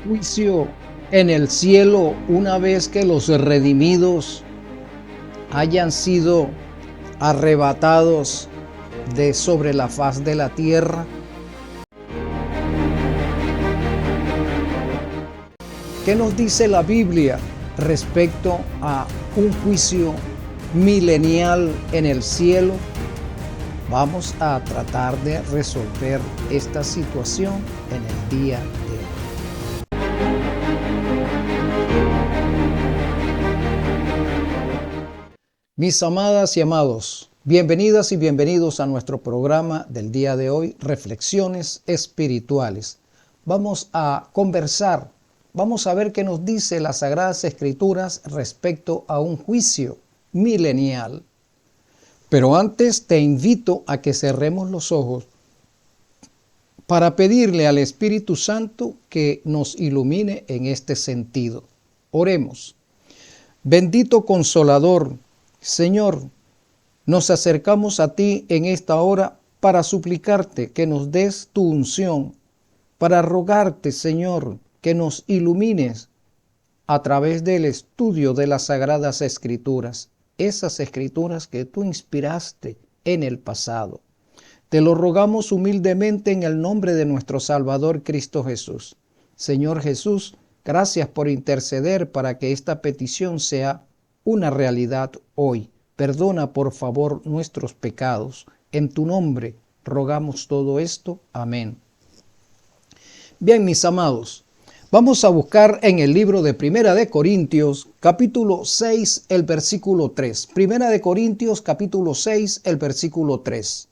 Juicio en el cielo una vez que los redimidos hayan sido arrebatados de sobre la faz de la tierra. ¿Qué nos dice la Biblia respecto a un juicio milenial en el cielo? Vamos a tratar de resolver esta situación en el día de hoy. Mis amadas y amados, bienvenidas y bienvenidos a nuestro programa del día de hoy, Reflexiones Espirituales. Vamos a conversar, vamos a ver qué nos dice las Sagradas Escrituras respecto a un juicio milenial. Pero antes te invito a que cerremos los ojos para pedirle al Espíritu Santo que nos ilumine en este sentido. Oremos. Bendito Consolador, Señor, nos acercamos a ti en esta hora para suplicarte que nos des tu unción, para rogarte, Señor, que nos ilumines a través del estudio de las Sagradas Escrituras, esas Escrituras que tú inspiraste en el pasado. Te lo rogamos humildemente en el nombre de nuestro Salvador Cristo Jesús. Señor Jesús, gracias por interceder para que esta petición sea una realidad hoy. Perdona por favor nuestros pecados. En tu nombre rogamos todo esto. Amén. Bien, mis amados, vamos a buscar en el libro de Primera de Corintios, capítulo 6, el versículo 3. Primera de Corintios, capítulo 6, el versículo 3.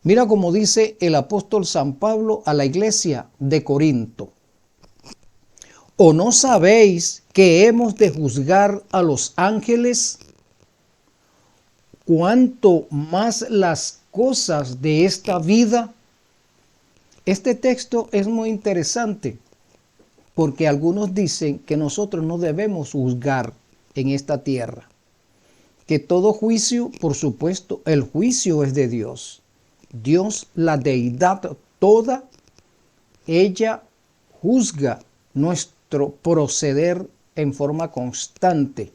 Mira cómo dice el apóstol San Pablo a la iglesia de Corinto. ¿O no sabéis que hemos de juzgar a los ángeles? ¿Cuánto más las cosas de esta vida? Este texto es muy interesante porque algunos dicen que nosotros no debemos juzgar en esta tierra. Que todo juicio, por supuesto, el juicio es de Dios. Dios, la deidad toda, ella juzga nuestro proceder en forma constante.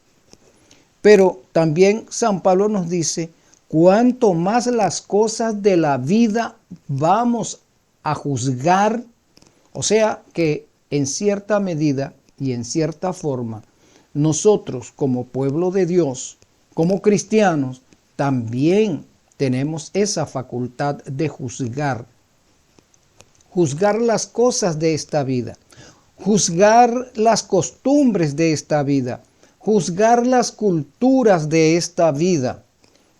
Pero también San Pablo nos dice, cuanto más las cosas de la vida vamos a juzgar, o sea que en cierta medida y en cierta forma, nosotros como pueblo de Dios, como cristianos, también tenemos esa facultad de juzgar las cosas de esta vida, juzgar las costumbres de esta vida, juzgar las culturas de esta vida,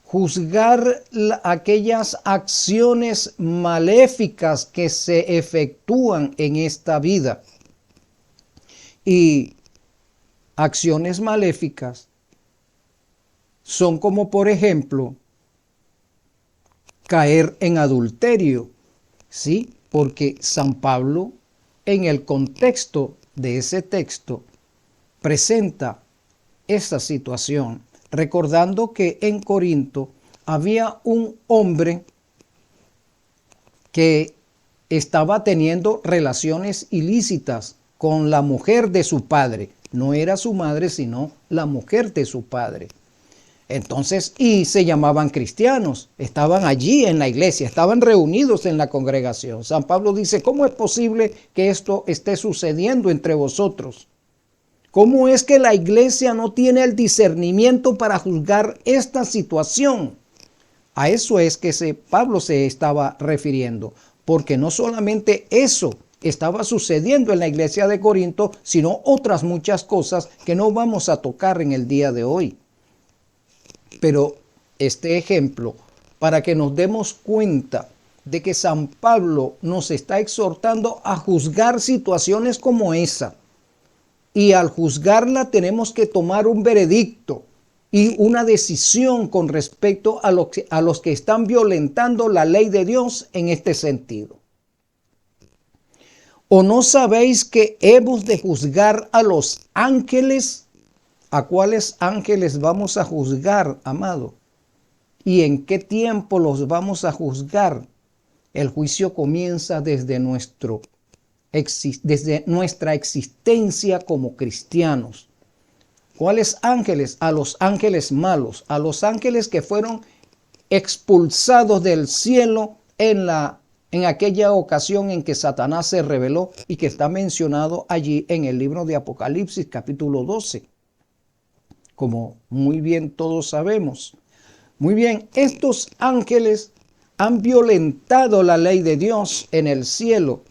juzgar aquellas acciones maléficas que se efectúan en esta vida. Y acciones maléficas son como, por ejemplo, caer en adulterio, ¿sí? Porque San Pablo, en el contexto de ese texto, presenta esa situación, recordando que en Corinto había un hombre que estaba teniendo relaciones ilícitas con la mujer de su padre. No era su madre, sino la mujer de su padre. Entonces, y se llamaban cristianos, estaban allí en la iglesia, estaban reunidos en la congregación. San Pablo dice, ¿cómo es posible que esto esté sucediendo entre vosotros? ¿Cómo es que la iglesia no tiene el discernimiento para juzgar esta situación? A eso es que Pablo se estaba refiriendo, porque no solamente eso estaba sucediendo en la iglesia de Corinto, sino otras muchas cosas que no vamos a tocar en el día de hoy. Pero este ejemplo, para que nos demos cuenta de que San Pablo nos está exhortando a juzgar situaciones como esa. Y al juzgarla tenemos que tomar un veredicto y una decisión con respecto a los que están violentando la ley de Dios en este sentido. ¿O no sabéis que hemos de juzgar a los ángeles? ¿A cuáles ángeles vamos a juzgar, amado? ¿Y en qué tiempo los vamos a juzgar? El juicio comienza desde nuestro desde nuestra existencia como cristianos. ¿Cuáles ángeles? A los ángeles malos, a los ángeles que fueron expulsados del cielo en aquella ocasión en que Satanás se rebeló y que está mencionado allí en el libro de Apocalipsis capítulo 12. Como muy bien todos sabemos. Muy bien, estos ángeles han violentado la ley de Dios en el cielo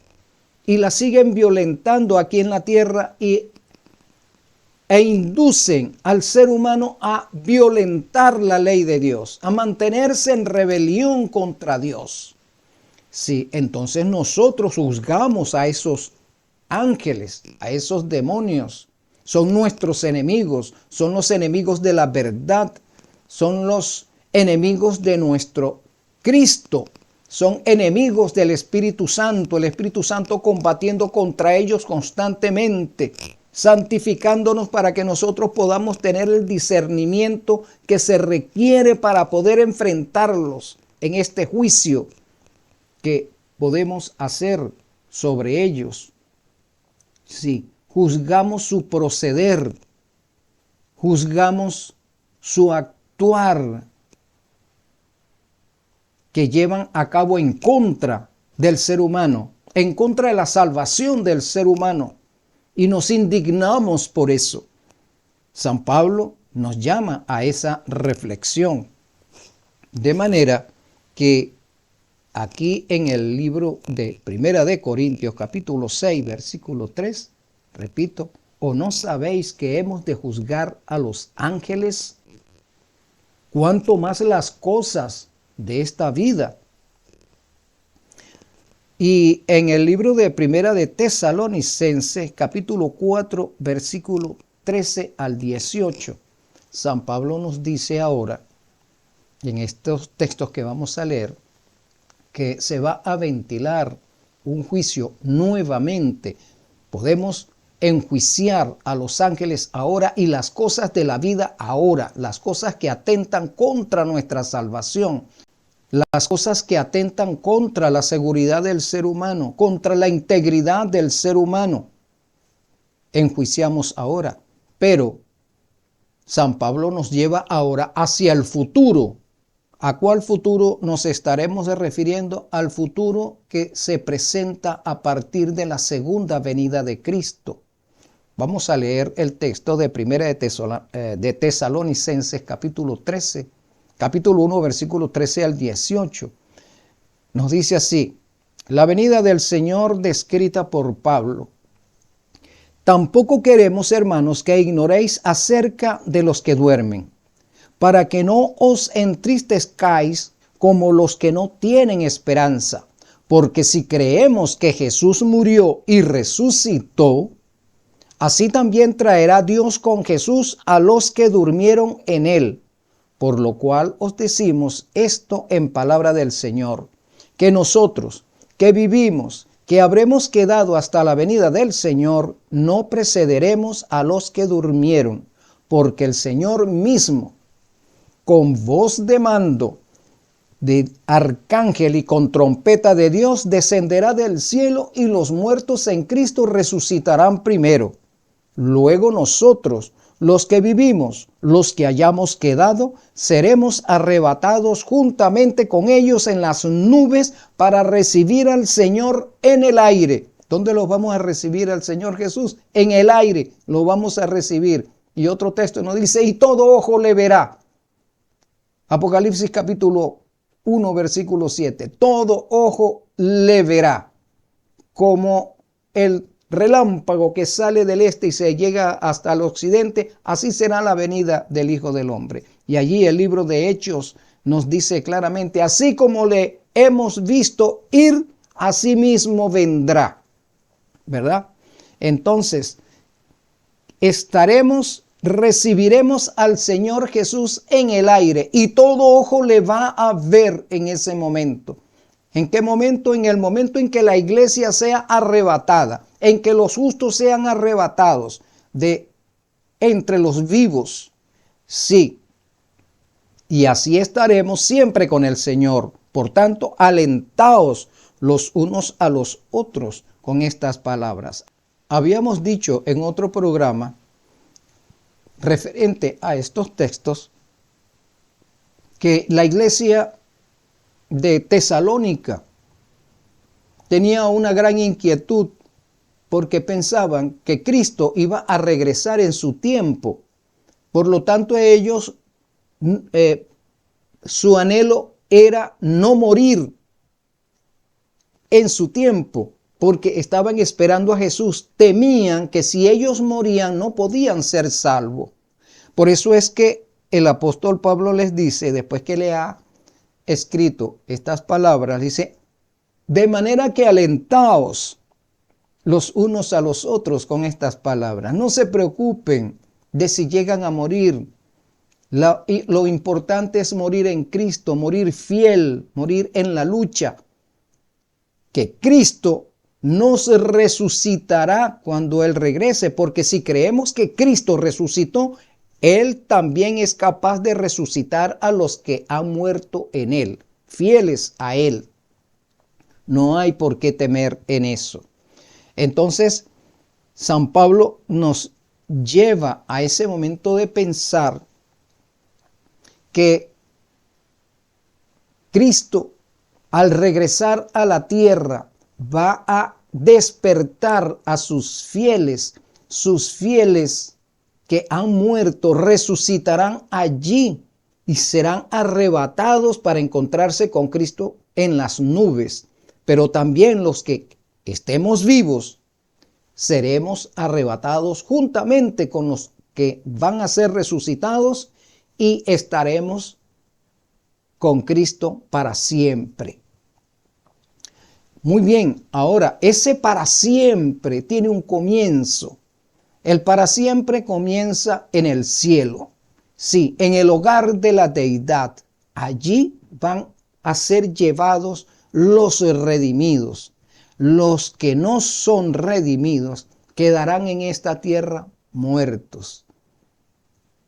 y la siguen violentando aquí en la tierra e inducen al ser humano a violentar la ley de Dios, a mantenerse en rebelión contra Dios. Sí, entonces nosotros juzgamos a esos ángeles, a esos demonios. Son nuestros enemigos, son los enemigos de la verdad, son los enemigos de nuestro Cristo, son enemigos del Espíritu Santo, el Espíritu Santo combatiendo contra ellos constantemente, santificándonos para que nosotros podamos tener el discernimiento que se requiere para poder enfrentarlos en este juicio que podemos hacer sobre ellos. Sí, juzgamos su proceder, juzgamos su actuar que llevan a cabo en contra del ser humano, en contra de la salvación del ser humano, y nos indignamos por eso. San Pablo nos llama a esa reflexión, de manera que aquí en el libro de Primera de Corintios, capítulo 6, versículo 3, repito, ¿o no sabéis que hemos de juzgar a los ángeles? ¿Cuánto más las cosas de esta vida? Y en el libro de Primera de Tesalonicenses, capítulo 4, versículo 13 al 18, San Pablo nos dice ahora, en estos textos que vamos a leer, que se va a ventilar un juicio nuevamente. Podemos enjuiciar a los ángeles ahora y las cosas de la vida ahora, las cosas que atentan contra nuestra salvación, las cosas que atentan contra la seguridad del ser humano, contra la integridad del ser humano. Enjuiciamos ahora, pero San Pablo nos lleva ahora hacia el futuro. ¿A cuál futuro nos estaremos refiriendo? Al futuro que se presenta a partir de la segunda venida de Cristo. Vamos a leer el texto de Primera de Tesalonicenses, capítulo 1, versículo 13 al 18. Nos dice así: la venida del Señor descrita por Pablo. Tampoco queremos, hermanos, que ignoréis acerca de los que duermen, para que no os entristezcáis como los que no tienen esperanza. Porque si creemos que Jesús murió y resucitó, así también traerá Dios con Jesús a los que durmieron en él. Por lo cual os decimos esto en palabra del Señor, que nosotros, que vivimos, que habremos quedado hasta la venida del Señor, no precederemos a los que durmieron, porque el Señor mismo, con voz de mando de arcángel y con trompeta de Dios, descenderá del cielo y los muertos en Cristo resucitarán primero. Luego nosotros, los que vivimos, los que hayamos quedado, seremos arrebatados juntamente con ellos en las nubes para recibir al Señor en el aire. ¿Dónde los vamos a recibir al Señor Jesús? En el aire lo vamos a recibir. Y otro texto nos dice, y todo ojo le verá. Apocalipsis capítulo 1, versículo 7. Todo ojo le verá, como el relámpago que sale del este y se llega hasta el occidente, así será la venida del Hijo del Hombre. Y allí el libro de Hechos nos dice claramente, así como le hemos visto ir, así mismo vendrá. ¿Verdad? Entonces, recibiremos al Señor Jesús en el aire y todo ojo le va a ver en ese momento. ¿En qué momento? En el momento en que la iglesia sea arrebatada, en que los justos sean arrebatados de entre los vivos. Sí, y así estaremos siempre con el Señor. Por tanto, alentaos los unos a los otros con estas palabras. Habíamos dicho en otro programa referente a estos textos que la iglesia de Tesalónica tenía una gran inquietud porque pensaban que Cristo iba a regresar en su tiempo. Por lo tanto, ellos, su anhelo era no morir en su tiempo, porque estaban esperando a Jesús. Temían que si ellos morían no podían ser salvos. Por eso es que el apóstol Pablo les dice, después que le ha escrito estas palabras, dice, de manera que alentaos los unos a los otros con estas palabras. No se preocupen de si llegan a morir. Lo importante es morir en Cristo, morir fiel, morir en la lucha. Que Cristo nos resucitará cuando Él regrese, porque si creemos que Cristo resucitó, Él también es capaz de resucitar a los que han muerto en Él, fieles a Él. No hay por qué temer en eso. Entonces, San Pablo nos lleva a ese momento de pensar que Cristo, al regresar a la tierra, va a despertar a sus fieles que han muerto resucitarán allí y serán arrebatados para encontrarse con Cristo en las nubes. Pero también los que estemos vivos, seremos arrebatados juntamente con los que van a ser resucitados y estaremos con Cristo para siempre. Muy bien, ahora ese para siempre tiene un comienzo. El para siempre comienza en el cielo. Sí, en el hogar de la deidad. Allí van a ser llevados los redimidos. Los que no son redimidos quedarán en esta tierra muertos.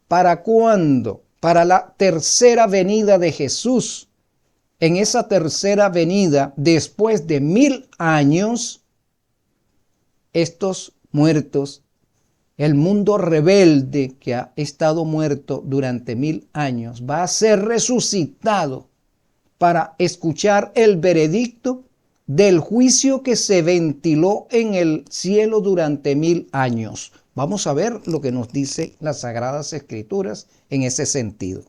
¿Para cuándo? Para la tercera venida de Jesús. En esa tercera venida, después de 1000 años, estos muertos, el mundo rebelde que ha estado muerto durante 1000 años, va a ser resucitado para escuchar el veredicto del juicio que se ventiló en el cielo durante 1000 años. Vamos a ver lo que nos dice las Sagradas Escrituras en ese sentido.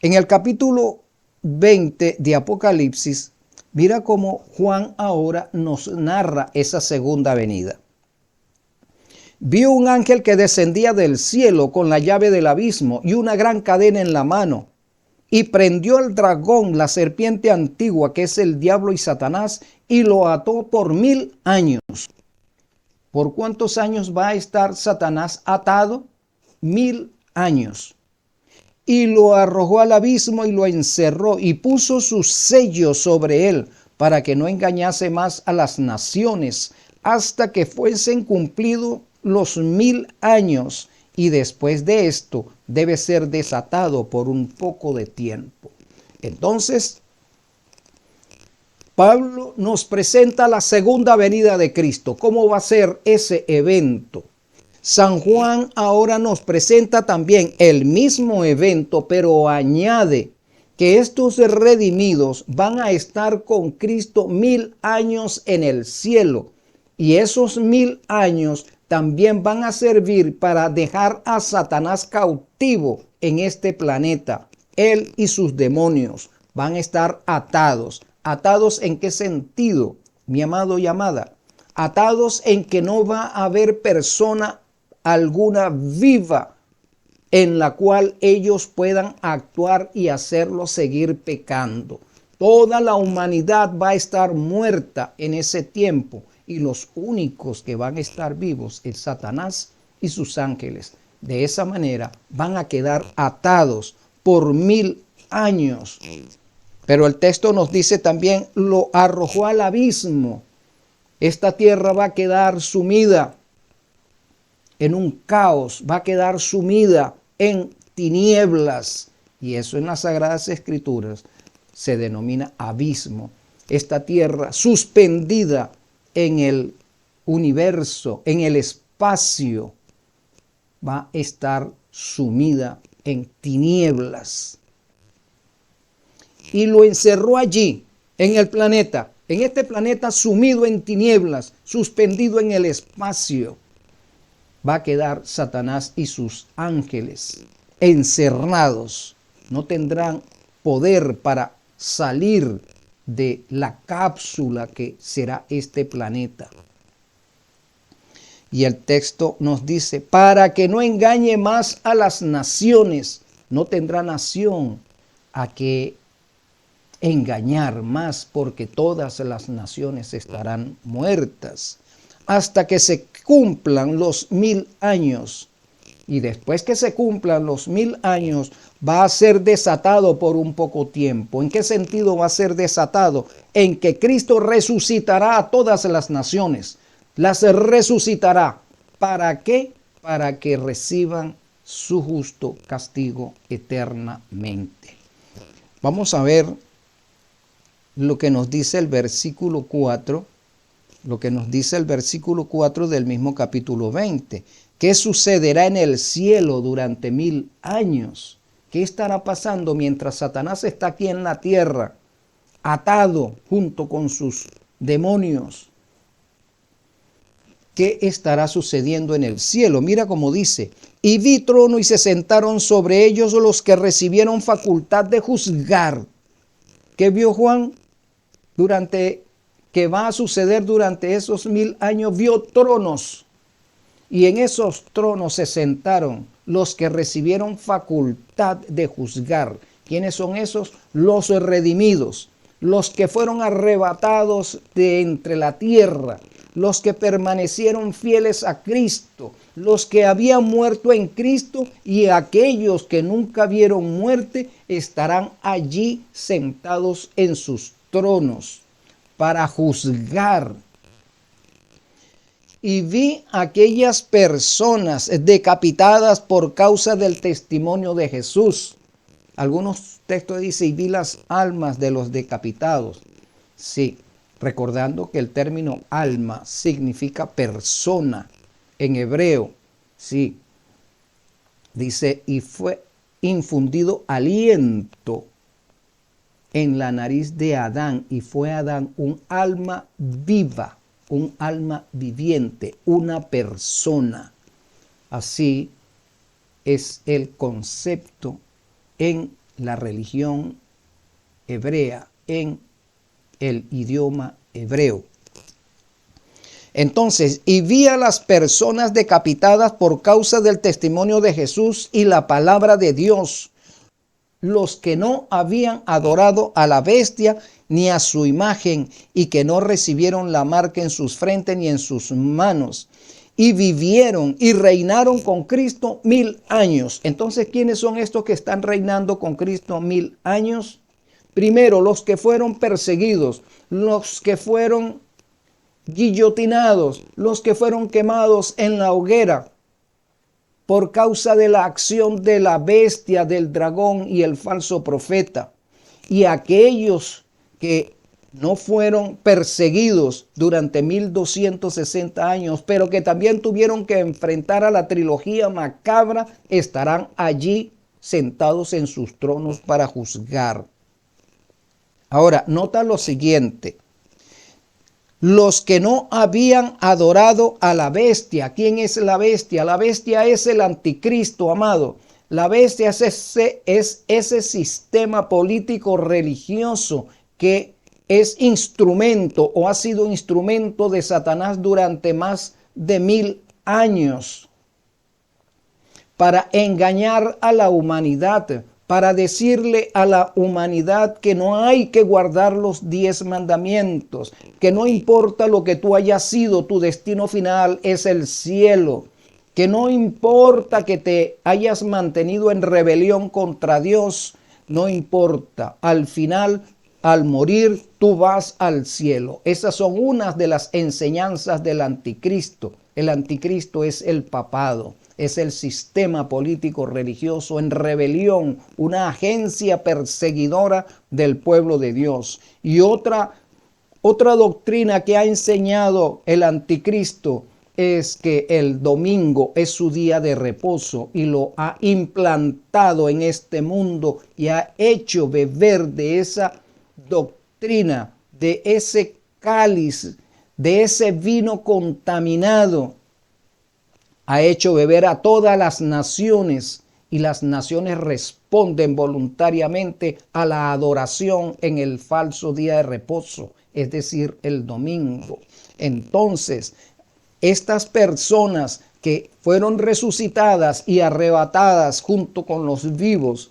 En el capítulo 20 de Apocalipsis, mira cómo Juan ahora nos narra esa segunda venida. Vio un ángel que descendía del cielo con la llave del abismo y una gran cadena en la mano, y prendió al dragón, la serpiente antigua, que es el diablo y Satanás, y lo ató por 1000 años. ¿Por cuántos años va a estar Satanás atado? 1000 años. Y lo arrojó al abismo y lo encerró y puso su sello sobre él para que no engañase más a las naciones hasta que fuesen cumplidos los 1000 años. Y después de esto debe ser desatado por un poco de tiempo. Entonces, Pablo nos presenta la segunda venida de Cristo. ¿Cómo va a ser ese evento? San Juan ahora nos presenta también el mismo evento, pero añade que estos redimidos van a estar con Cristo 1000 años en el cielo. Y esos 1000 años también van a servir para dejar a Satanás cautivo en este planeta. Él y sus demonios van a estar atados. ¿Atados en qué sentido, mi amado y amada? Atados en que no va a haber persona alguna viva en la cual ellos puedan actuar y hacerlo seguir pecando. Toda la humanidad va a estar muerta en ese tiempo y los únicos que van a estar vivos es Satanás y sus ángeles. De esa manera van a quedar atados por 1000 años. Pero el texto nos dice también, lo arrojó al abismo. Esta tierra va a quedar sumida en un caos, va a quedar sumida en tinieblas. Y eso en las Sagradas Escrituras se denomina abismo. esta tierra suspendida en el universo, en el espacio, va a estar sumida en tinieblas. Y lo encerró allí, en el planeta, en este planeta sumido en tinieblas, suspendido en el espacio. Va a quedar Satanás y sus ángeles encerrados. No tendrán poder para salir de la cápsula que será este planeta. Y el texto nos dice, para que no engañe más a las naciones, no tendrá nación a que engañar más, porque todas las naciones estarán muertas, hasta que se cumplan los 1000 años. Y después que se cumplan los 1000 años, va a ser desatado por un poco tiempo. ¿En qué sentido va a ser desatado? En que Cristo resucitará a todas las naciones. Las resucitará. ¿Para qué? Para que reciban su justo castigo eternamente. Vamos a ver lo que nos dice el versículo 4. Lo que nos dice el versículo 4 del mismo capítulo 20. ¿Qué sucederá en el cielo durante 1000 años? ¿Qué estará pasando mientras Satanás está aquí en la tierra, atado junto con sus demonios? ¿Qué estará sucediendo en el cielo? Mira cómo dice, y vi trono y se sentaron sobre ellos los que recibieron facultad de juzgar. ¿Qué vio Juan? Que va a suceder durante esos 1000 años, vio tronos. Y en esos tronos se sentaron los que recibieron facultad de juzgar. ¿Quiénes son esos? Los redimidos, los que fueron arrebatados de entre la tierra, los que permanecieron fieles a Cristo, los que habían muerto en Cristo, y aquellos que nunca vieron muerte estarán allí sentados en sus tronos para juzgar. Y vi aquellas personas decapitadas por causa del testimonio de Jesús. Algunos textos dicen, y vi las almas de los decapitados. Sí, recordando que el término alma significa persona en hebreo. Sí, dice, y fue infundido aliento en la nariz de Adán, y fue Adán un alma viva. Un alma viviente, una persona. Así es el concepto en la religión hebrea, en el idioma hebreo. Entonces, y vi a las personas decapitadas por causa del testimonio de Jesús y la palabra de Dios, los que no habían adorado a la bestia ni a su imagen, y que no recibieron la marca en sus frentes ni en sus manos, y vivieron y reinaron con Cristo 1000 años. Entonces, ¿quiénes son estos que están reinando con Cristo 1000 años? Primero, los que fueron perseguidos, los que fueron guillotinados, los que fueron quemados en la hoguera por causa de la acción de la bestia, del dragón y el falso profeta. Y aquellos que no fueron perseguidos durante 1260 años, pero que también tuvieron que enfrentar a la trilogía macabra, estarán allí sentados en sus tronos para juzgar. Ahora, nota lo siguiente. Los que no habían adorado a la bestia. ¿Quién es la bestia? La bestia es el anticristo, amado. La bestia es ese sistema político religioso que es instrumento o ha sido instrumento de Satanás durante más de 1000 años para engañar a la humanidad, para decirle a la humanidad que no hay que guardar los 10 mandamientos, que no importa lo que tú hayas sido, tu destino final es el cielo, que no importa que te hayas mantenido en rebelión contra Dios, no importa, al final, al morir, tú vas al cielo. Esas son unas de las enseñanzas del anticristo. El anticristo es el papado. Es el sistema político religioso en rebelión, una agencia perseguidora del pueblo de Dios. Y otra Otra doctrina que ha enseñado el anticristo es que el domingo es su día de reposo y lo ha implantado en este mundo y ha hecho beber de esa doctrina, de ese cáliz, de ese vino contaminado. Ha hecho beber a todas las naciones y las naciones responden voluntariamente a la adoración en el falso día de reposo, es decir, el domingo. Entonces, estas personas que fueron resucitadas y arrebatadas junto con los vivos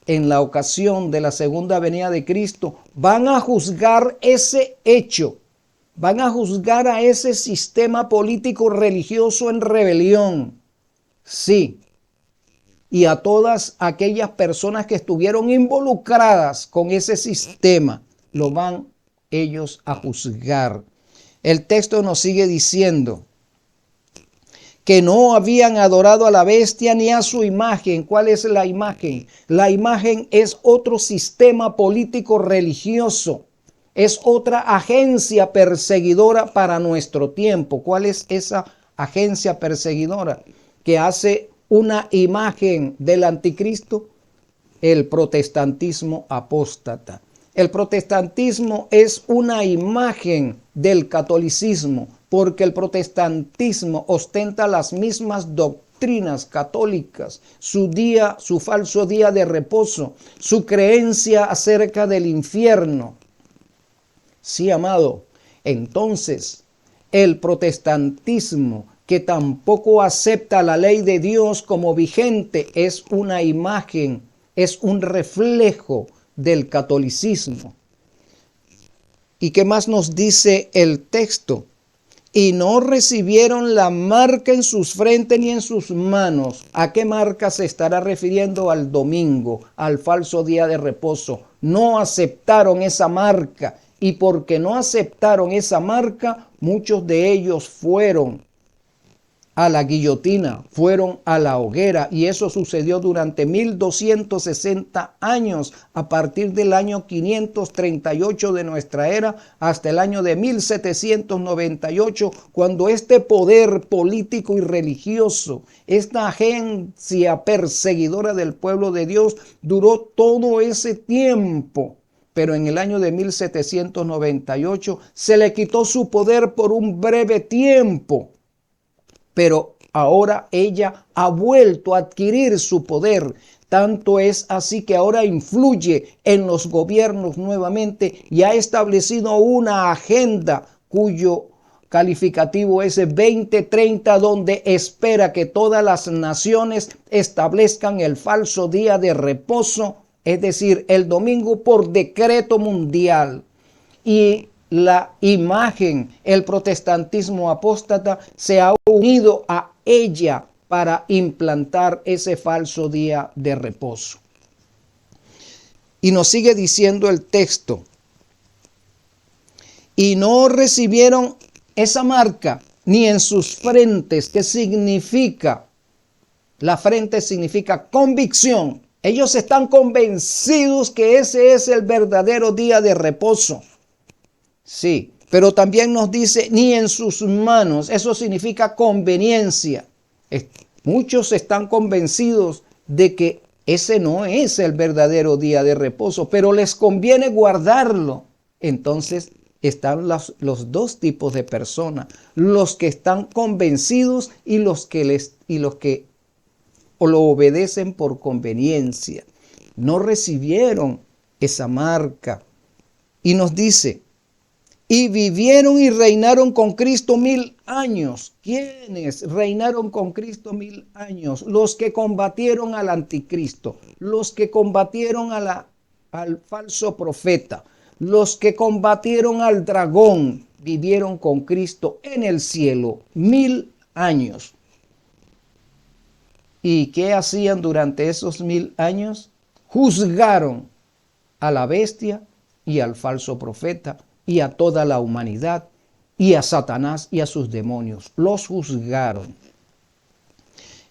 en la ocasión de la segunda venida de Cristo, van a juzgar ese hecho, van a juzgar a ese sistema político religioso en rebelión. Sí, y a todas aquellas personas que estuvieron involucradas con ese sistema, lo van ellos a juzgar. El texto nos sigue diciendo que no habían adorado a la bestia ni a su imagen. ¿Cuál es la imagen? La imagen es otro sistema político religioso. Es otra agencia perseguidora para nuestro tiempo. ¿Cuál es esa agencia perseguidora que hace una imagen del anticristo? El protestantismo apóstata. El protestantismo es una imagen del catolicismo, porque el protestantismo ostenta las mismas doctrinas católicas, su falso día de reposo, su creencia acerca del infierno. Sí, amado, entonces el protestantismo, que tampoco acepta la ley de Dios como vigente, es una imagen, es un reflejo del catolicismo. ¿Y qué más nos dice el texto? Y no recibieron la marca en sus frentes ni en sus manos. ¿A qué marca se estará refiriendo? Al domingo, al falso día de reposo. No aceptaron esa marca, y porque no aceptaron esa marca, muchos de ellos fueron a la guillotina, fueron a la hoguera, y eso sucedió durante 1260 años, a partir del año 538 de nuestra era hasta el año de 1798, cuando este poder político y religioso, esta agencia perseguidora del pueblo de Dios, duró todo ese tiempo. Pero en el año de 1798 se le quitó su poder por un breve tiempo. Pero ahora ella ha vuelto a adquirir su poder. Tanto es así que ahora influye en los gobiernos nuevamente y ha establecido una agenda cuyo calificativo es 2030, donde espera que todas las naciones establezcan el falso día de reposo, es decir, el domingo por decreto mundial. Y la imagen, el protestantismo apóstata, se ha unido a ella para implantar ese falso día de reposo. Y nos sigue diciendo el texto: y no recibieron esa marca ni en sus frentes. ¿Qué significa? La frente significa convicción. Ellos están convencidos que ese es el verdadero día de reposo. Sí, pero también nos dice ni en sus manos. Eso significa conveniencia. Muchos están convencidos de que ese no es el verdadero día de reposo, pero les conviene guardarlo. Entonces están los dos tipos de personas: los que están convencidos y los que lo obedecen por conveniencia. No recibieron esa marca. Y nos dice: y vivieron y reinaron con Cristo 1000 años. ¿Quiénes reinaron con Cristo 1000 años? Los que combatieron al anticristo, los que combatieron al falso profeta, los que combatieron al dragón, vivieron con Cristo en el cielo 1000 años. ¿Y qué hacían durante esos 1000 años? Juzgaron a la bestia y al falso profeta y a toda la humanidad y a Satanás y a sus demonios. Los juzgaron.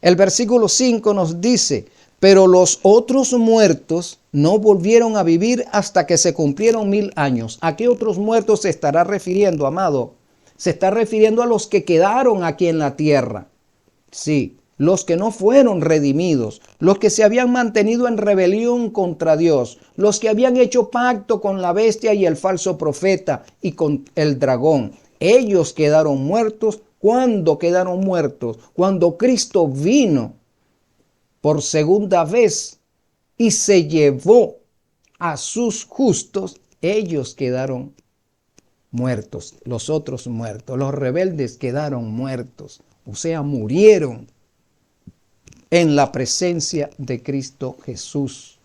El versículo 5 nos dice: Pero los otros muertos no volvieron a vivir hasta que se cumplieron 1000 años. ¿A qué otros muertos se estará refiriendo, amado? Se está refiriendo a los que quedaron aquí en la tierra. Sí, los que no fueron redimidos, los que se habían mantenido en rebelión contra Dios, los que habían hecho pacto con la bestia y el falso profeta y con el dragón. Ellos quedaron muertos. ¿Cuándo quedaron muertos? Cuando Cristo vino por segunda vez y se llevó a sus justos, ellos quedaron muertos, los otros muertos, los rebeldes quedaron muertos, o sea, murieron en la presencia de Cristo Jesús.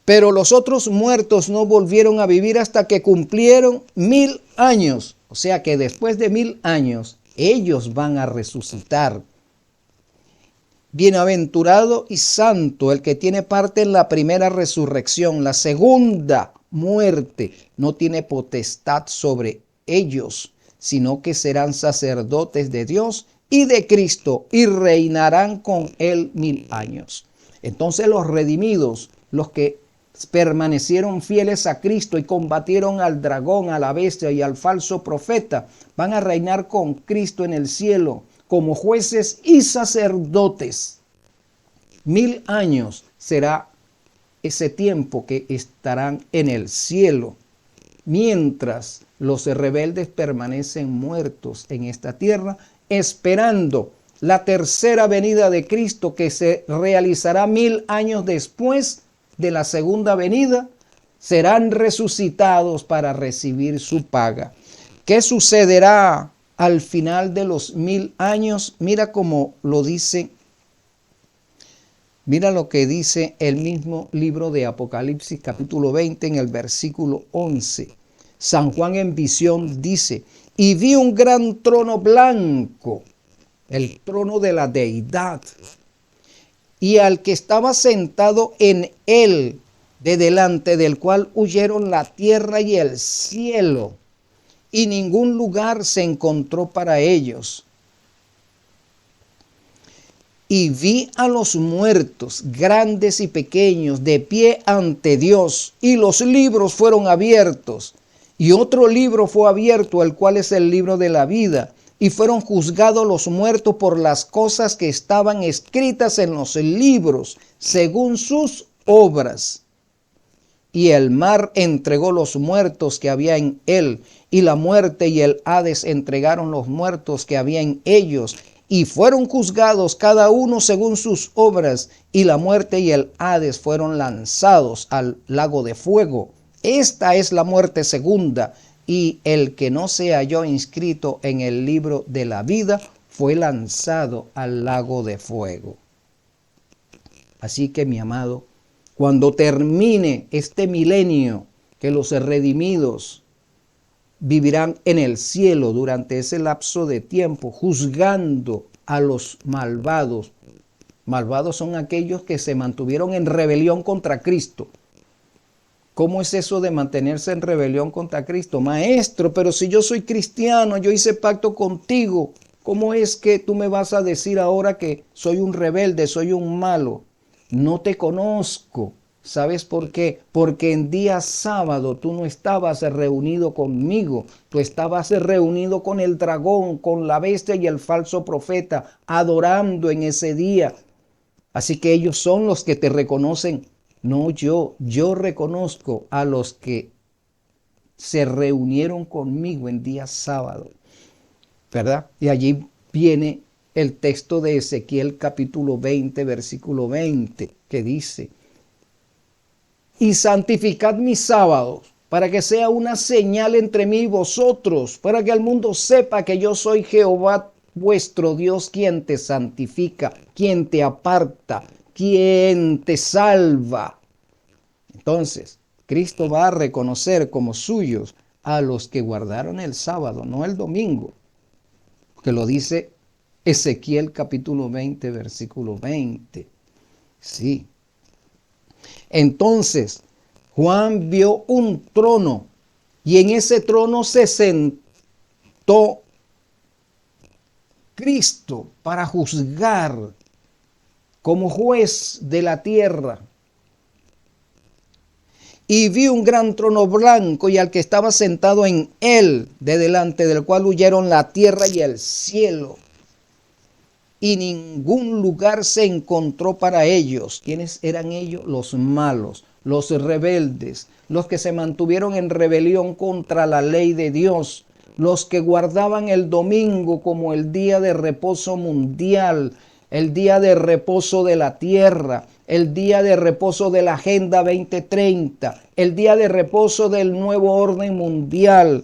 Pero los otros muertos no volvieron a vivir hasta que cumplieron 1000 años, o sea que después de 1000 años ellos van a resucitar. Bienaventurado y santo el que tiene parte en la primera resurrección. La segunda muerte no tiene potestad sobre ellos, sino que serán sacerdotes de Dios y de Cristo y reinarán con él 1000 años. Entonces los redimidos, los que permanecieron fieles a Cristo y combatieron al dragón, a la bestia y al falso profeta, van a reinar con Cristo en el cielo como jueces y sacerdotes. 1000 años será ese tiempo que estarán en el cielo, mientras los rebeldes permanecen muertos en esta tierra, esperando la tercera venida de Cristo, que se realizará 1000 años después de la segunda venida. Serán resucitados para recibir su paga. ¿Qué sucederá al final de los 1000 años? Mira cómo lo dice. Mira lo que dice el mismo libro de Apocalipsis, capítulo 20, en el versículo 11. San Juan en visión dice: y vi un gran trono blanco, el trono de la deidad, y al que estaba sentado en él, de delante del cual huyeron la tierra y el cielo, y ningún lugar se encontró para ellos. Y vi a los muertos, grandes y pequeños, de pie ante Dios, y los libros fueron abiertos. Y otro libro fue abierto, el cual es el libro de la vida. Y fueron juzgados los muertos por las cosas que estaban escritas en los libros, según sus obras. Y el mar entregó los muertos que había en él, y la muerte y el Hades entregaron los muertos que había en ellos, y fueron juzgados cada uno según sus obras, y la muerte y el Hades fueron lanzados al lago de fuego. Esta es la muerte segunda, y el que no se halló inscrito en el libro de la vida fue lanzado al lago de fuego. Así que, mi amado, cuando termine este milenio, que los redimidos vivirán en el cielo durante ese lapso de tiempo, juzgando a los malvados. Malvados son aquellos que se mantuvieron en rebelión contra Cristo. ¿Cómo es eso de mantenerse en rebelión contra Cristo? Maestro, pero si yo soy cristiano, yo hice pacto contigo, ¿cómo es que tú me vas a decir ahora que soy un rebelde, soy un malo? No te conozco. ¿Sabes por qué? Porque en día sábado tú no estabas reunido conmigo, tú estabas reunido con el dragón, con la bestia y el falso profeta, adorando en ese día. Así que ellos son los que te reconocen, no yo. Yo reconozco a los que se reunieron conmigo en día sábado, ¿verdad? Y allí viene el texto de Ezequiel capítulo 20, versículo 20, que dice: y santificad mis sábados, para que sea una señal entre mí y vosotros, para que el mundo sepa que yo soy Jehová vuestro Dios, quien te santifica, quien te aparta, quien te salva. Entonces, Cristo va a reconocer como suyos a los que guardaron el sábado, no el domingo, que lo dice Ezequiel capítulo 20, versículo 20. Sí. Entonces, Juan vio un trono y en ese trono se sentó Cristo para juzgar como juez de la tierra. Y vi un gran trono blanco y al que estaba sentado en él, de delante del cual huyeron la tierra y el cielo. Y ningún lugar se encontró para ellos. ¿Quiénes eran ellos? Los malos, los rebeldes, los que se mantuvieron en rebelión contra la ley de Dios, los que guardaban el domingo como el día de reposo mundial, el día de reposo de la tierra, el día de reposo de la Agenda 2030, el día de reposo del nuevo orden mundial.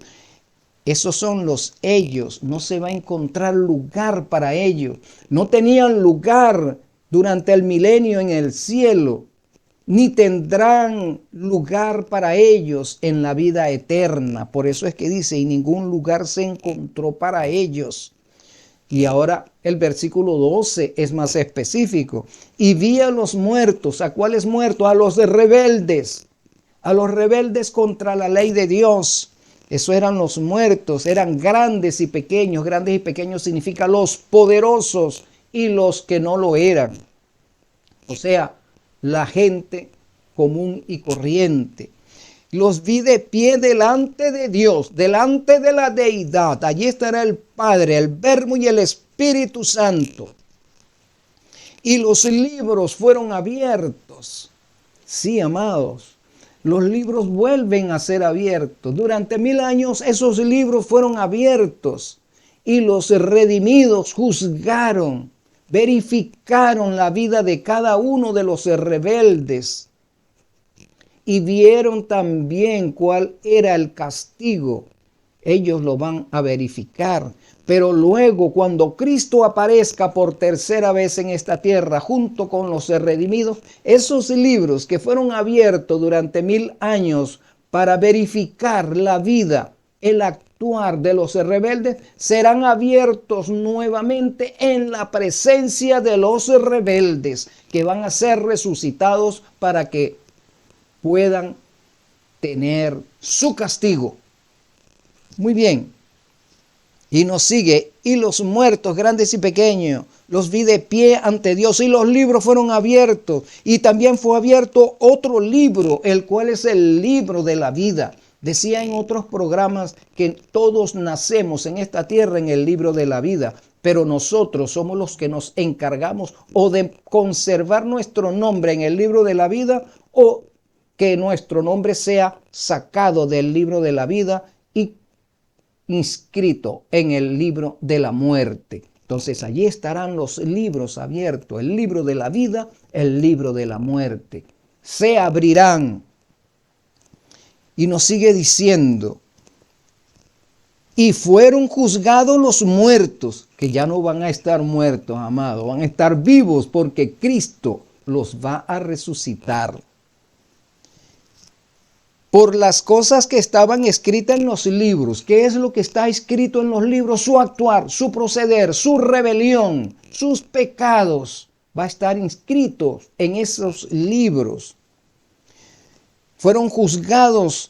Esos son los ellos, no se va a encontrar lugar para ellos. No tenían lugar durante el milenio en el cielo, ni tendrán lugar para ellos en la vida eterna. Por eso es que dice, y ningún lugar se encontró para ellos. Y ahora el versículo 12 es más específico. Y vi a los muertos. ¿A cuáles muertos? A los rebeldes contra la ley de Dios. Eso eran los muertos, eran grandes y pequeños. Grandes y pequeños significa los poderosos y los que no lo eran. O sea, la gente común y corriente. Los vi de pie delante de Dios, delante de la deidad. Allí estará el Padre, el Verbo y el Espíritu Santo. Y los libros fueron abiertos. Sí, amados. Los libros vuelven a ser abiertos. Durante 1000 años esos libros fueron abiertos y los redimidos juzgaron, verificaron la vida de cada uno de los rebeldes y vieron también cuál era el castigo. Ellos lo van a verificar. Pero luego, cuando Cristo aparezca por tercera vez en esta tierra, junto con los redimidos, esos libros que fueron abiertos durante 1000 años para verificar la vida, el actuar de los rebeldes, serán abiertos nuevamente en la presencia de los rebeldes, que van a ser resucitados para que puedan tener su castigo. Muy bien. Y nos sigue, y los muertos, grandes y pequeños, los vi de pie ante Dios, y los libros fueron abiertos. Y también fue abierto otro libro, el cual es el libro de la vida. Decía en otros programas que todos nacemos en esta tierra en el libro de la vida, pero nosotros somos los que nos encargamos o de conservar nuestro nombre en el libro de la vida, o que nuestro nombre sea sacado del libro de la vida y inscrito en el libro de la muerte. Entonces allí estarán los libros abiertos, el libro de la vida, el libro de la muerte. Se abrirán. Y nos sigue diciendo, y fueron juzgados los muertos, que ya no van a estar muertos, amados, van a estar vivos porque Cristo los va a resucitar. Por las cosas que estaban escritas en los libros. ¿Qué es lo que está escrito en los libros? Su actuar, su proceder, su rebelión, sus pecados. Va a estar inscritos en esos libros. Fueron juzgados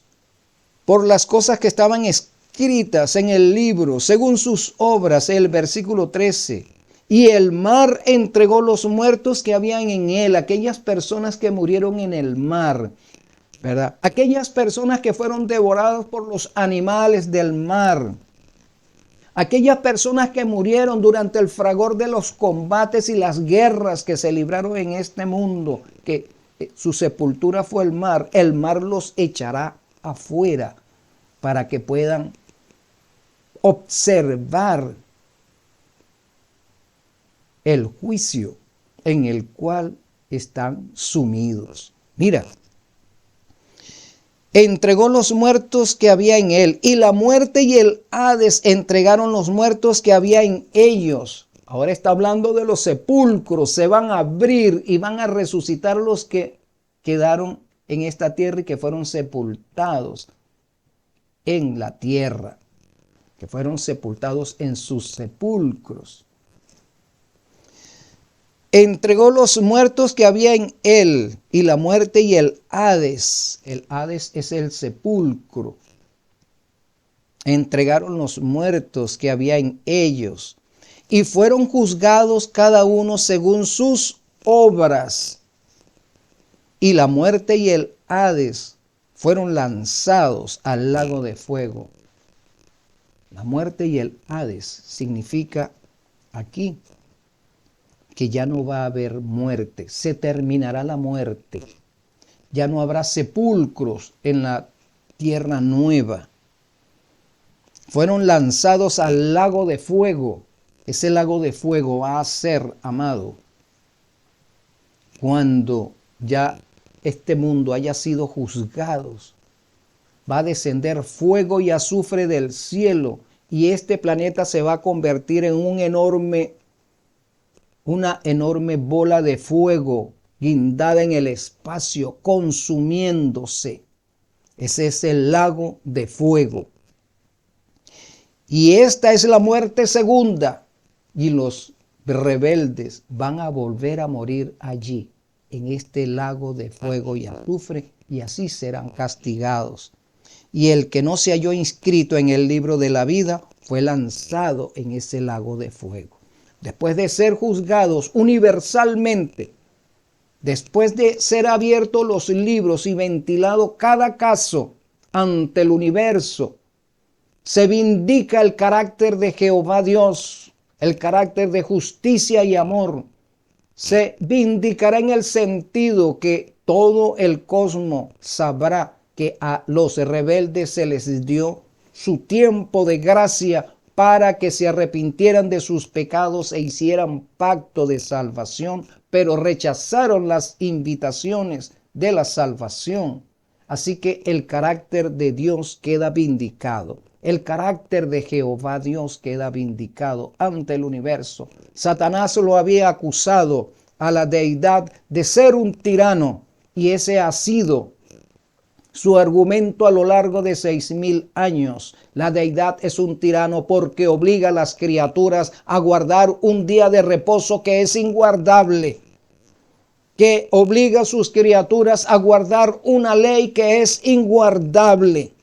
por las cosas que estaban escritas en el libro, según sus obras, el versículo 13. Y el mar entregó los muertos que habían en él, aquellas personas que murieron en el mar, ¿verdad? Aquellas personas que fueron devoradas por los animales del mar. Aquellas personas que murieron durante el fragor de los combates y las guerras que se libraron en este mundo, que su sepultura fue el mar los echará afuera para que puedan observar el juicio en el cual están sumidos. Mira, entregó los muertos que había en él, y la muerte y el Hades entregaron los muertos que había en ellos. Ahora está hablando de los sepulcros, se van a abrir y van a resucitar los que quedaron en esta tierra y que fueron sepultados en la tierra, que fueron sepultados en sus sepulcros. Entregó los muertos que había en él, y la muerte y el Hades. El Hades es el sepulcro. Entregaron los muertos que había en ellos, y fueron juzgados cada uno según sus obras. Y la muerte y el Hades fueron lanzados al lago de fuego. La muerte y el Hades significa aquí que ya no va a haber muerte, se terminará la muerte. Ya no habrá sepulcros en la tierra nueva. Fueron lanzados al lago de fuego. Ese lago de fuego va a ser, amado, cuando ya este mundo haya sido juzgado. Va a descender fuego y azufre del cielo y este planeta se va a convertir en una enorme bola de fuego guindada en el espacio, consumiéndose. Ese es el lago de fuego. Y esta es la muerte segunda. Y los rebeldes van a volver a morir allí, en este lago de fuego y azufre, y así serán castigados. Y el que no se halló inscrito en el libro de la vida fue lanzado en ese lago de fuego. Después de ser juzgados universalmente, después de ser abiertos los libros y ventilado cada caso ante el universo, se vindica el carácter de Jehová Dios, el carácter de justicia y amor. Se vindicará en el sentido que todo el cosmos sabrá que a los rebeldes se les dio su tiempo de gracia para que se arrepintieran de sus pecados e hicieran pacto de salvación, pero rechazaron las invitaciones de la salvación. Así que el carácter de Dios queda vindicado. El carácter de Jehová Dios queda vindicado ante el universo. Satanás lo había acusado a la deidad de ser un tirano y ese ha sido su argumento a lo largo de 6,000 años. La deidad es un tirano porque obliga a las criaturas a guardar un día de reposo que es inguardable, que obliga a sus criaturas a guardar una ley que es inguardable.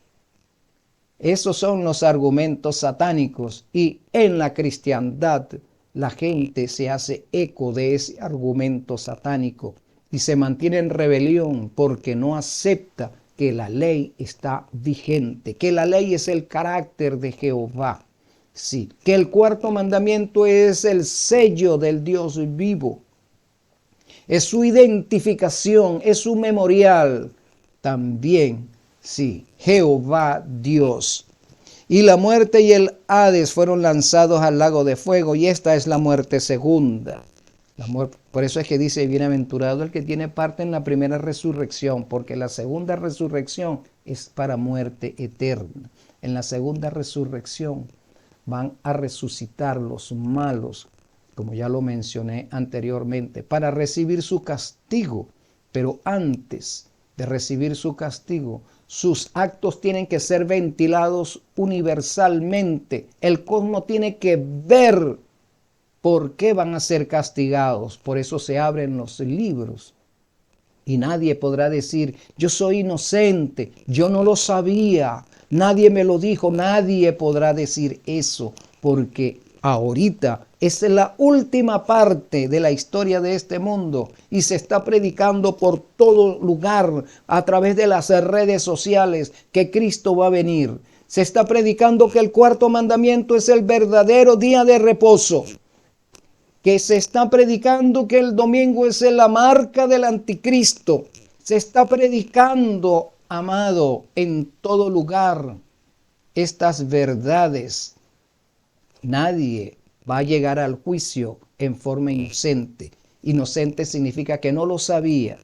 Esos son los argumentos satánicos y en la cristiandad la gente se hace eco de ese argumento satánico y se mantiene en rebelión porque no acepta que la ley está vigente, que la ley es el carácter de Jehová. Sí, que el cuarto mandamiento es el sello del Dios vivo. Es su identificación, es su memorial. También, sí, Jehová Dios. Y la muerte y el Hades fueron lanzados al lago de fuego, y esta es la muerte segunda. Por eso es que dice, bienaventurado el que tiene parte en la primera resurrección, porque la segunda resurrección es para muerte eterna. En la segunda resurrección van a resucitar los malos, como ya lo mencioné anteriormente, para recibir su castigo. Pero antes de recibir su castigo, sus actos tienen que ser ventilados universalmente. El cosmos tiene que ver por qué van a ser castigados. Por eso se abren los libros. Y nadie podrá decir, yo soy inocente, yo no lo sabía, nadie me lo dijo. Nadie podrá decir eso, porque ahorita es la última parte de la historia de este mundo y se está predicando por todo lugar a través de las redes sociales que Cristo va a venir. Se está predicando que el cuarto mandamiento es el verdadero día de reposo, que se está predicando que el domingo es la marca del anticristo. Se está predicando, amado, en todo lugar estas verdades. Nadie va a llegar al juicio en forma inocente. Inocente significa que no lo sabía.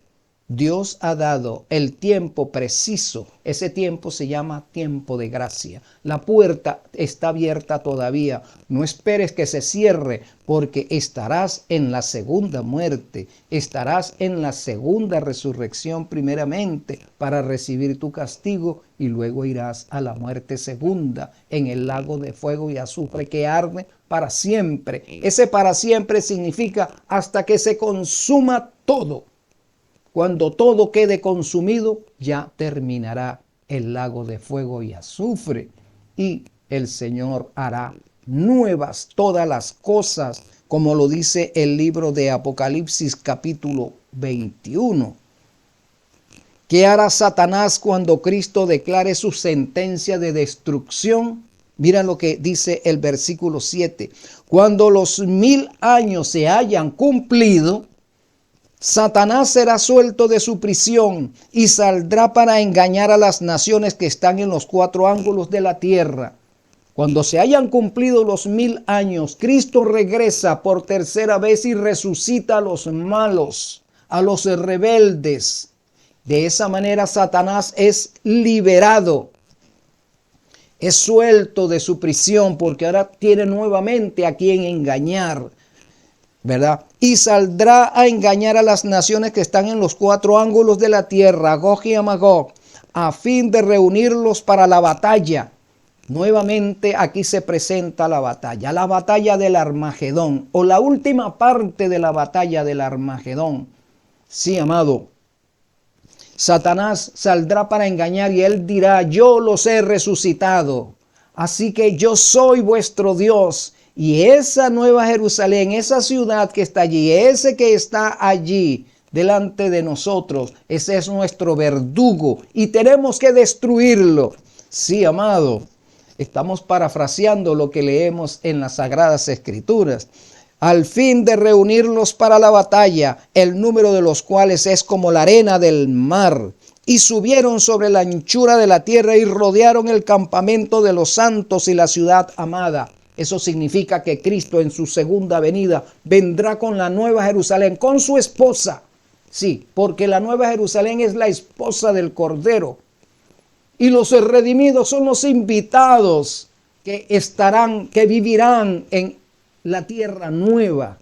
Dios ha dado el tiempo preciso. Ese tiempo se llama tiempo de gracia. La puerta está abierta todavía. No esperes que se cierre, porque estarás en la segunda muerte. Estarás en la segunda resurrección primeramente para recibir tu castigo y luego irás a la muerte segunda en el lago de fuego y azufre que arde para siempre. Ese para siempre significa hasta que se consuma todo. Cuando todo quede consumido, ya terminará el lago de fuego y azufre y el Señor hará nuevas todas las cosas. como lo dice el libro de Apocalipsis capítulo 21. ¿Qué hará Satanás cuando Cristo declare su sentencia de destrucción? Mira lo que dice el versículo 7. Cuando los 1000 años se hayan cumplido, Satanás será suelto de su prisión y saldrá para engañar a las naciones que están en los 4 ángulos de la tierra. Cuando se hayan cumplido los 1000 años, Cristo regresa por tercera vez y resucita a los malos, a los rebeldes. De esa manera Satanás es liberado, es suelto de su prisión, porque ahora tiene nuevamente a quien engañar, ¿verdad? Y saldrá a engañar a las naciones que están en los 4 ángulos de la tierra, Gog y Magog, a fin de reunirlos para la batalla. Nuevamente aquí se presenta la batalla del Armagedón, o la última parte de la batalla del Armagedón. Sí, amado. Satanás saldrá para engañar y él dirá: yo los he resucitado, así que yo soy vuestro Dios. Y esa Nueva Jerusalén, esa ciudad que está allí, ese que está allí delante de nosotros, ese es nuestro verdugo y tenemos que destruirlo. Sí, amado, estamos parafraseando lo que leemos en las Sagradas Escrituras. Al fin de reunirlos para la batalla, el número de los cuales es como la arena del mar. Y subieron sobre la anchura de la tierra y rodearon el campamento de los santos y la ciudad amada. Eso significa que Cristo en su segunda venida vendrá con la Nueva Jerusalén, con su esposa. Sí, porque la Nueva Jerusalén es la esposa del Cordero. Y los redimidos son los invitados que vivirán en la tierra nueva.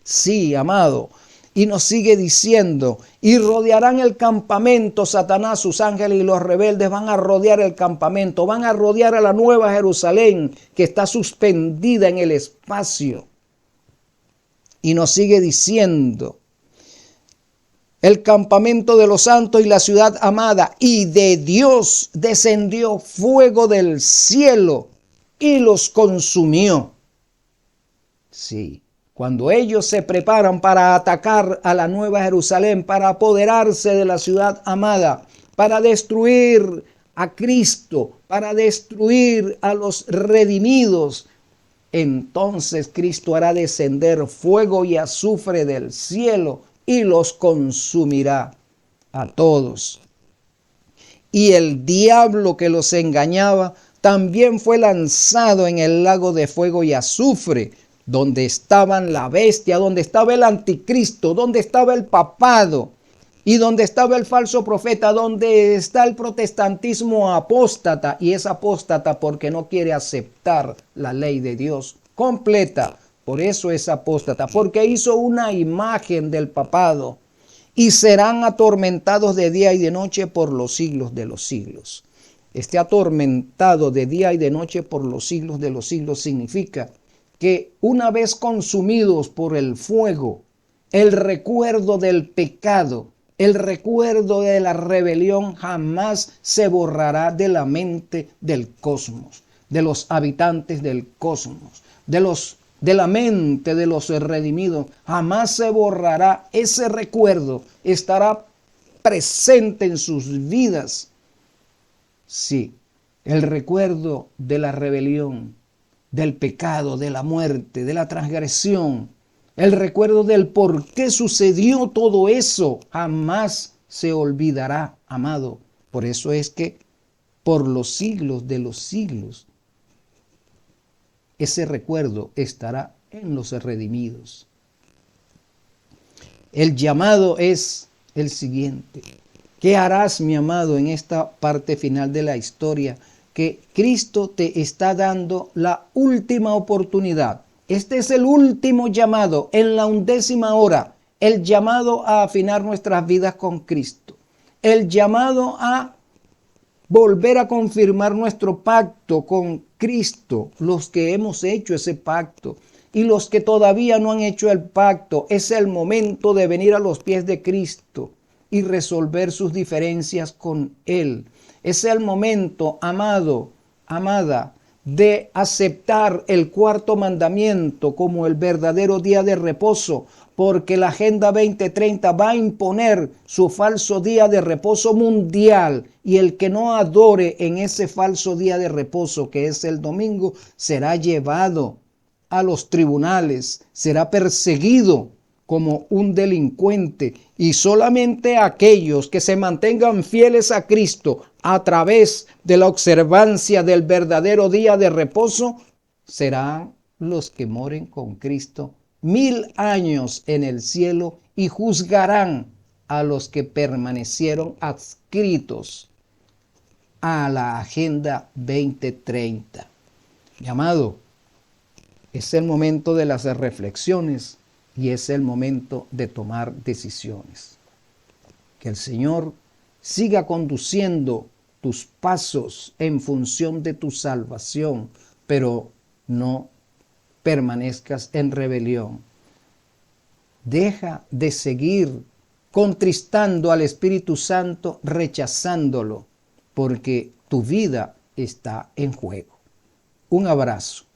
Sí, amado. Y nos sigue diciendo: y rodearán el campamento. Satanás, sus ángeles y los rebeldes van a rodear el campamento, van a rodear a la Nueva Jerusalén que está suspendida en el espacio. Y nos sigue diciendo: el campamento de los santos y la ciudad amada, y de Dios descendió fuego del cielo y los consumió. Sí, cuando ellos se preparan para atacar a la Nueva Jerusalén, para apoderarse de la ciudad amada, para destruir a Cristo, para destruir a los redimidos, entonces Cristo hará descender fuego y azufre del cielo y los consumirá a todos. Y el diablo que los engañaba también fue lanzado en el lago de fuego y azufre, donde estaban la bestia, donde estaba el anticristo, donde estaba el papado y donde estaba el falso profeta, donde está el protestantismo apóstata, y es apóstata porque no quiere aceptar la ley de Dios completa. Por eso es apóstata, porque hizo una imagen del papado, y serán atormentados de día y de noche por los siglos de los siglos. Este atormentado de día y de noche por los siglos de los siglos significa que una vez consumidos por el fuego, el recuerdo del pecado, el recuerdo de la rebelión jamás se borrará de la mente del cosmos, de los habitantes del cosmos, de la mente de los redimidos. Jamás se borrará ese recuerdo, estará presente en sus vidas. Sí, el recuerdo de la rebelión, del pecado, de la muerte, de la transgresión, el recuerdo del por qué sucedió todo eso, jamás se olvidará, amado. Por eso es que por los siglos de los siglos, ese recuerdo estará en los redimidos. El llamado es el siguiente: ¿qué harás, mi amado, en esta parte final de la historia? Que Cristo te está dando la última oportunidad. Este es el último llamado, en la 11ª hora, el llamado a afinar nuestras vidas con Cristo, el llamado a volver a confirmar nuestro pacto con Cristo, los que hemos hecho ese pacto y los que todavía no han hecho el pacto. Es el momento de venir a los pies de Cristo y resolver sus diferencias con Él. Es el momento, amado, amada, de aceptar el cuarto mandamiento como el verdadero día de reposo, porque la Agenda 2030 va a imponer su falso día de reposo mundial, y el que no adore en ese falso día de reposo, que es el domingo, será llevado a los tribunales, será perseguido como un delincuente, y solamente aquellos que se mantengan fieles a Cristo a través de la observancia del verdadero día de reposo serán los que moren con Cristo 1000 años en el cielo, y juzgarán a los que permanecieron adscritos a la Agenda 2030. Mi amado, es el momento de las reflexiones y es el momento de tomar decisiones. Que el Señor siga conduciendo tus pasos en función de tu salvación, pero no permanezcas en rebelión. Deja de seguir contristando al Espíritu Santo, rechazándolo, porque tu vida está en juego. Un abrazo.